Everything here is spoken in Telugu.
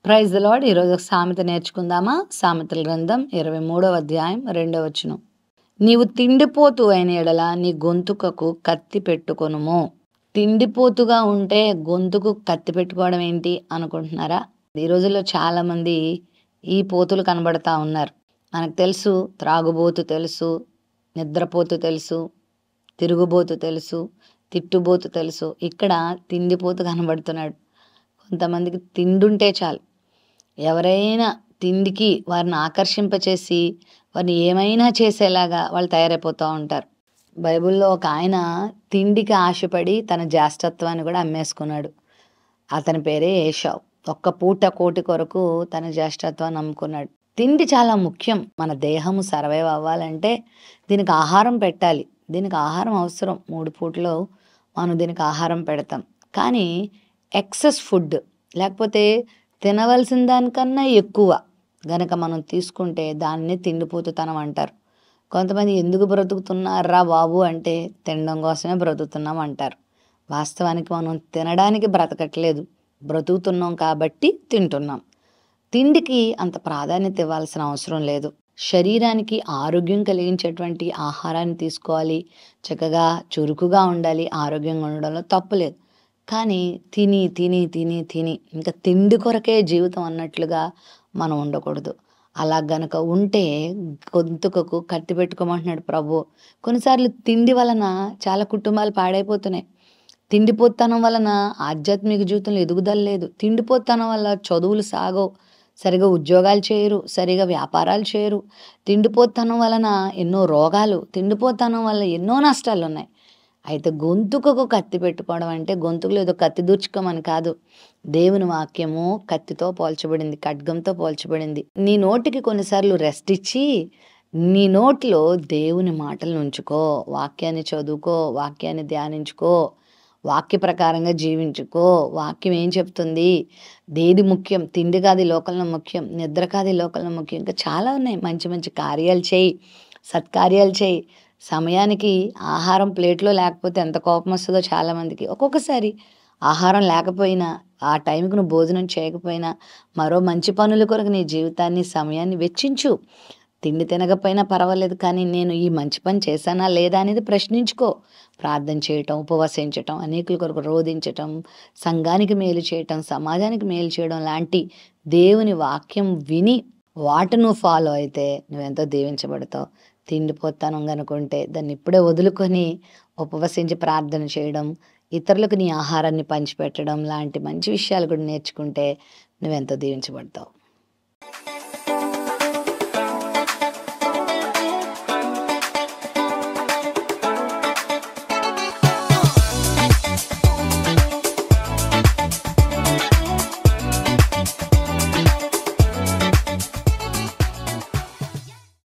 Praise the lord. ఈరోజు ఒక సామెత నేర్చుకుందామా? సామెతల గ్రంథం 23వ అధ్యాయం 2వ వచనం. నీవు తిండిపోతు అయిన ఎడల నీ గొంతుకకు కత్తి పెట్టుకొనుము. తిండిపోతుగా ఉంటే గొంతుకు కత్తి పెట్టుకోవడం ఏంటి అనుకుంటున్నారా? ఈ రోజుల్లో చాలామంది ఈ పోతులు కనబడతా ఉన్నారు. మనకు తెలుసు, త్రాగుబోతు తెలుసు, నిద్రపోతు తెలుసు, తిరుగుబోతు తెలుసు, తిట్టుబోతు తెలుసు. ఇక్కడ తిండిపోతు కనబడుతున్నాడు. కొంతమందికి తిండుంటే చాలు, ఎవరైనా తిండికి వారిని ఆకర్షింపచేసి వారిని ఏమైనా చేసేలాగా వాళ్ళు తయారైపోతూ ఉంటారు. బైబిల్లో ఒక ఆయన తిండికి ఆశపడి తన జ్యేష్ఠత్వాన్ని కూడా అమ్మేసుకున్నాడు. అతని పేరే ఏశావు. ఒక్క పూట కోటి కొరకు తన జ్యేష్ఠత్వాన్ని అమ్ముకున్నాడు. తిండి చాలా ముఖ్యం. మన దేహము సర్వైవ్ అవ్వాలంటే దీనికి ఆహారం పెట్టాలి. దీనికి ఆహారం అవసరం. 3 పూటలో మనం దీనికి ఆహారం పెడతాం. కానీ ఎక్సెస్ ఫుడ్, లేకపోతే తినవలసిన దానికన్నా ఎక్కువ గనక మనం తీసుకుంటే దాన్ని తిండిపోతుతనం అంటారు. కొంతమంది ఎందుకు బ్రతుకుతున్నారా బాబు అంటే తినడం కోసమే బ్రతుకుతున్నాం అంటారు. వాస్తవానికి మనం తినడానికి బ్రతకట్లేదు, బ్రతుకుతున్నాం కాబట్టి తింటున్నాం. తిండికి అంత ప్రాధాన్యత ఇవ్వాల్సిన అవసరం లేదు. శరీరానికి ఆరోగ్యం కలిగించేటువంటి ఆహారాన్ని తీసుకోవాలి. చక్కగా చురుకుగా ఉండాలి. ఆరోగ్యంగా ఉండడంలో తప్పులేదు. కానీ తిని తిని తిని తిని ఇంకా తిండి కొరకే జీవితం అన్నట్లుగా మనం ఉండకూడదు. అలా గనక ఉంటే గొంతుకకు కత్తి పెట్టుకోమంటున్నాడు ప్రభు. కొన్నిసార్లు తిండి వలన చాలా కుటుంబాలు పాడైపోతున్నాయి. తిండిపోతనం వలన ఆధ్యాత్మిక జీవితంలో ఎదుగుదల లేదు. తిండిపోతనం వల్ల చదువులు సాగవు, సరిగా ఉద్యోగాలు చేయరు, సరిగా వ్యాపారాలు చేయరు. తిండిపోతనం వలన ఎన్నో రోగాలు, తిండిపోతనం వల్ల ఎన్నో నష్టాలు ఉన్నాయి. అయితే గొంతుకకు కత్తి పెట్టుకోవడం అంటే గొంతుకులో ఏదో కత్తి దూర్చుకోమని కాదు. దేవుని వాక్యము కత్తితో పోల్చబడింది, ఖడ్గంతో పోల్చబడింది. నీ నోటికి కొన్నిసార్లు రెస్ట్ ఇచ్చి నీ నోటిలో దేవుని మాటలను ఉంచుకో. వాక్యాన్ని చదువుకో, వాక్యాన్ని ధ్యానించుకో, వాక్య ప్రకారంగా జీవించుకో. వాక్యం ఏం చెప్తుంది, దేది ముఖ్యం, తిండి కాదు లోకంలో ముఖ్యం, నిద్ర కాదు లోకంలో ముఖ్యం, ఇంకా చాలా ఉన్నాయి. మంచి మంచి కార్యాలు చేయి, సత్కార్యాలు చేయి. సమయానికి ఆహారం ప్లేట్లో లేకపోతే ఎంత కోపం వస్తుందో చాలామందికి. ఒక్కొక్కసారి ఆహారం లేకపోయినా, ఆ టైంకి నువ్వు భోజనం చేయకపోయినా మరో మంచి పనుల కొరకు నీ జీవితాన్ని, సమయాన్ని వెచ్చించు. తిండి తినకపోయినా పర్వాలేదు, కానీ నేను ఈ మంచి పని చేశానా లేదా అనేది ప్రశ్నించుకో. ప్రార్థన చేయటం, ఉపవసించటం, అనేకుల కొరకు రోధించటం, సంఘానికి మేలు చేయటం, సమాజానికి మేలు చేయడం లాంటి దేవుని వాక్యం విని వాటిని నువ్వు ఫాలో అయితే నువ్వెంతో దీవించబడతావు. తిండిపోతానం కనుకుంటే దాన్ని ఇప్పుడే వదులుకొని ఉపవసించి ప్రార్థన చేయడం, ఇతరులకు నీ ఆహారాన్ని పంచిపెట్టడం లాంటి మంచి విషయాలు కూడా నేర్చుకుంటే నువ్వెంతో దీవించబడతావు.